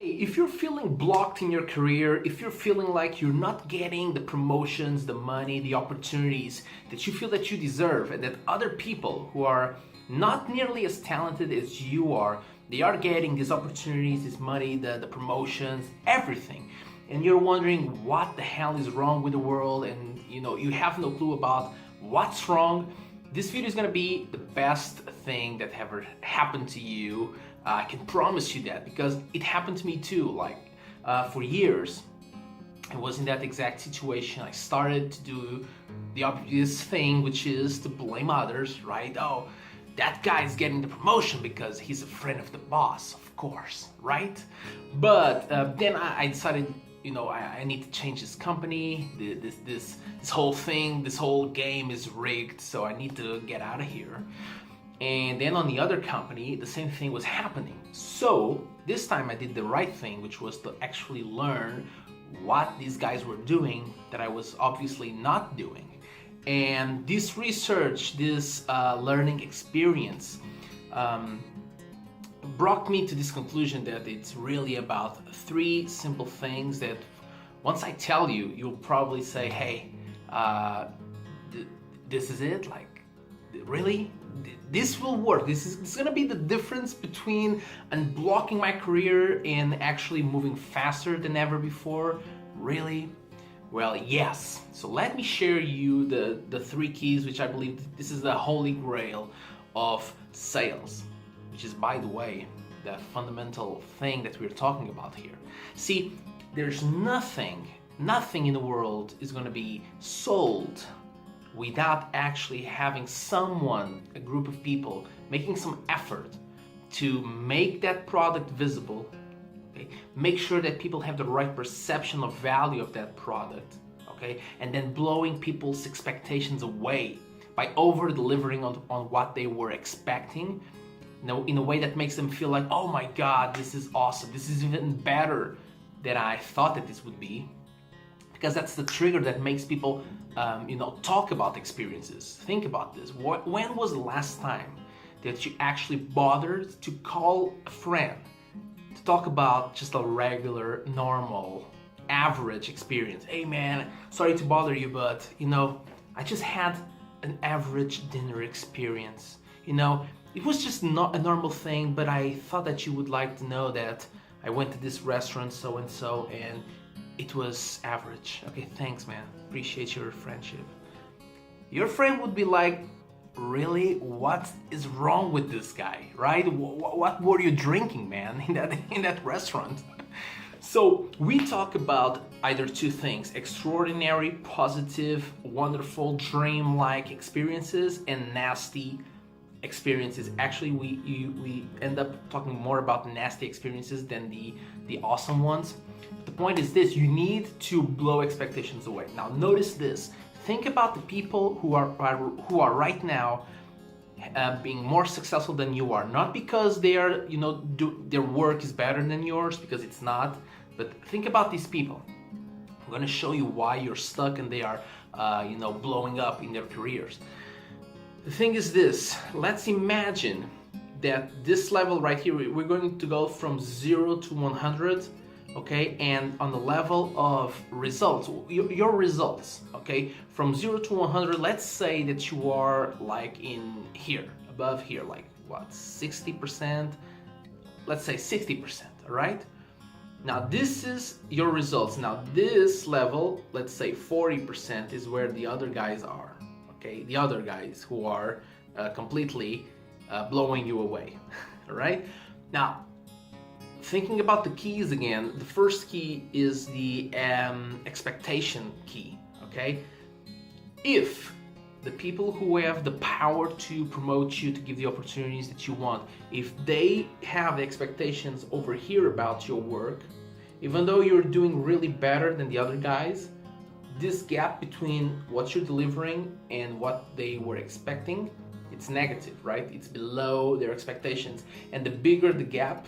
If you're feeling blocked in your career, if you're feeling like you're not getting the promotions, the money, the opportunities that you feel that you deserve, and that other people who are not nearly as talented as you are, they are getting these opportunities, this money, the promotions, everything. And you're wondering what the hell is wrong with the world, and you have no clue about what's wrong. This video is gonna be the best thing that ever happened to you. I can promise you that, because it happened to me too. For years, I was in that exact situation. I started to do the obvious thing, which is to blame others, right? Oh, that guy's getting the promotion because he's a friend of the boss, of course, right? But then I decided, I need to change this company. This whole thing, this whole game is rigged, so I need to get out of here. And then on the other company, the same thing was happening. So this time I did the right thing, which was to actually learn what these guys were doing that I was obviously not doing. And this research, this learning experience brought me to this conclusion that it's really about three simple things that once I tell you, you'll probably say, hey, this is it? Like, really? This will work. This is gonna be the difference between unblocking my career and actually moving faster than ever before. Really? Well, yes. So let me share you the three keys, which I believe this is the holy grail of sales, which is, by the way, the fundamental thing that we're talking about here. See, there's nothing in the world is gonna be sold without actually having someone, a group of people, making some effort to make that product visible, okay? Make sure that people have the right perception of value of that product, okay? And then blowing people's expectations away by over-delivering on what they were expecting, in a way that makes them feel like, oh my God, this is awesome. This is even better than I thought that this would be. Because that's the trigger that makes people, talk about experiences. Think about this. When was the last time that you actually bothered to call a friend to talk about just a regular, normal, average experience? Hey man, sorry to bother you, but I just had an average dinner experience. It was just not a normal thing, but I thought that you would like to know that I went to this restaurant so and so, and it was average. Okay, thanks man, appreciate your friendship. Your friend would be like, really? What is wrong with this guy, right? What were you drinking, man, in that restaurant? So we talk about either two things: extraordinary, positive, wonderful, dream-like experiences, and nasty experiences. Actually, we end up talking more about nasty experiences than the awesome ones. The point is this: you need to blow expectations away. Now notice this. Think about the people who are right now being more successful than you are. Not because they are, their work is better than yours, because it's not. But think about these people. I'm going to show you why you're stuck and they are, blowing up in their careers. The thing is this: let's imagine that this level right here, we're going to go from 0 to 100. Okay, and on the level of results, your results, okay, from 0 to 100, let's say that you are like in here, above here, like what, 60%, let's say 60%, all right? Now this is your results. Now this level, let's say 40%, is where the other guys are, okay, the other guys who are completely blowing you away, all right? Now, thinking about the keys again, the first key is the expectation key, okay? If the people who have the power to promote you, to give the opportunities that you want, if they have expectations over here about your work, even though you're doing really better than the other guys, this gap between what you're delivering and what they were expecting, it's negative, right? It's below their expectations. And the bigger the gap,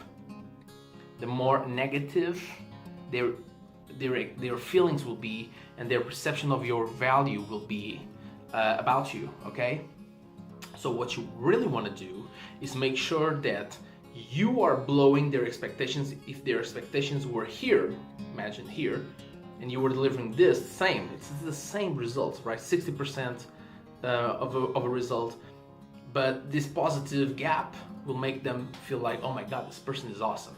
the more negative their feelings will be, and their perception of your value will be about you, okay? So what you really want to do is make sure that you are blowing their expectations. If their expectations were here, imagine here, and you were delivering this same, it's the same results, right? 60% of a result, but this positive gap will make them feel like, oh my God, this person is awesome.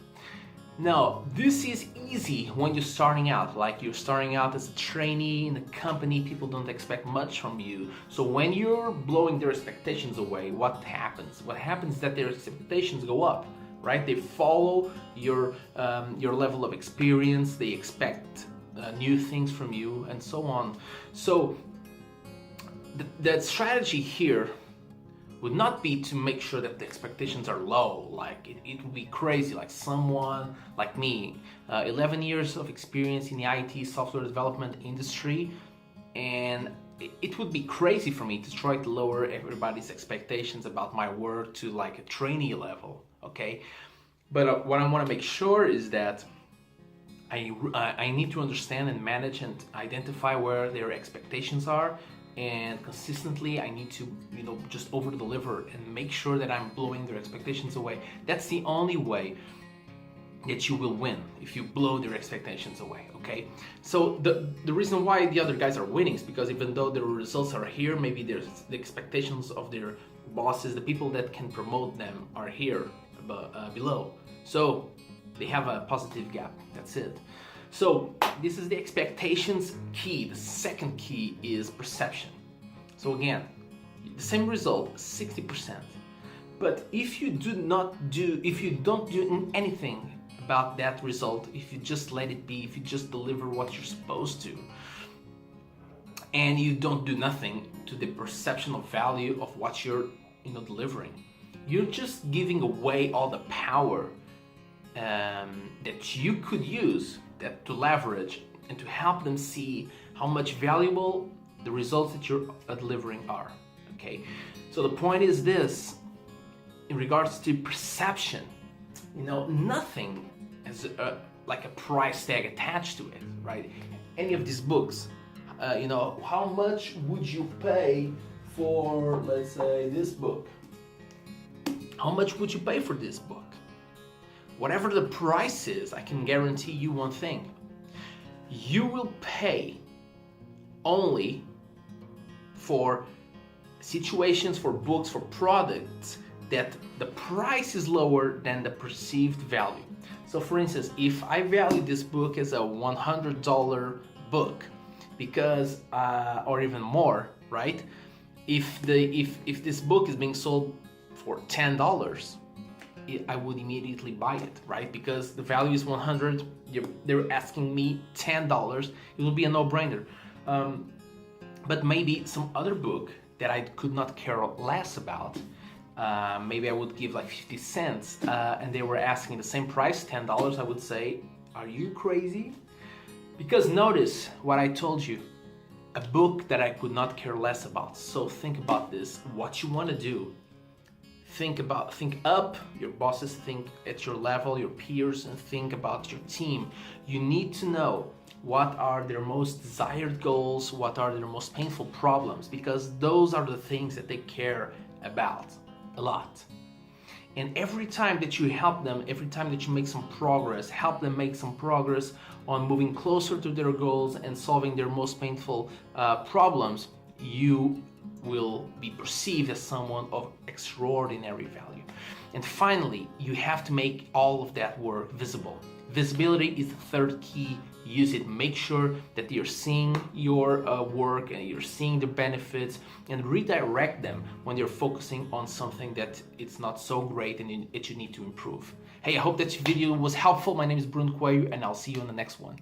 Now, this is easy when you're starting out, like you're starting out as a trainee in a company, people don't expect much from you. So when you're blowing their expectations away, what happens? What happens is that their expectations go up, right? They follow your level of experience, they expect new things from you, and so on. So the strategy here would not be to make sure that the expectations are low. Like it would be crazy, like someone like me, 11 years of experience in the IT software development industry, and it would be crazy for me to try to lower everybody's expectations about my work to like a trainee level, okay? But what I want to make sure is that I need to understand and manage and identify where their expectations are, and consistently I need to, just over deliver and make sure that I'm blowing their expectations away. That's the only way that you will win, if you blow their expectations away, okay? So the reason why the other guys are winning is because even though their results are here, maybe there's the expectations of their bosses, the people that can promote them, are here below. So they have a positive gap, that's it. So this is the expectations key. The second key is perception. So again, the same result, 60%. But if you don't do anything about that result, if you just let it be, if you just deliver what you're supposed to, and you don't do nothing to the perception of value of what you're delivering, you're just giving away all the power that you could use to leverage and to help them see how much valuable the results that you're delivering are, okay? So the point is this, in regards to perception, nothing has like a price tag attached to it, right? Any of these books, how much would you pay for, let's say, this book? How much would you pay for this book? Whatever the price is, I can guarantee you one thing. You will pay only for situations, for books, for products that the price is lower than the perceived value. So for instance, if I value this book as a $100 book, because, or even more, right? If this book is being sold for $10, I would immediately buy it, right? Because the value is 100, they're asking me $10, it will be a no-brainer. But maybe some other book that I could not care less about, maybe I would give like 50 cents, and they were asking the same price, $10, I would say, are you crazy? Because notice what I told you, a book that I could not care less about. So think about this, what you want to do. Think up, your bosses, think at your level, your peers, and think about your team. You need to know what are their most desired goals, what are their most painful problems, because those are the things that they care about a lot. And every time that you help them, every time that you make some progress, help them make some progress on moving closer to their goals and solving their most painful problems, you will be perceived as someone of extraordinary value. And finally, you have to make all of that work visible. Visibility is the third key. Use it. Make sure that you're seeing your work and you're seeing the benefits, and redirect them when you're focusing on something that it's not so great and that you need to improve. Hey, I hope that video was helpful. My name is Bruno Coelho, and I'll see you in the next one.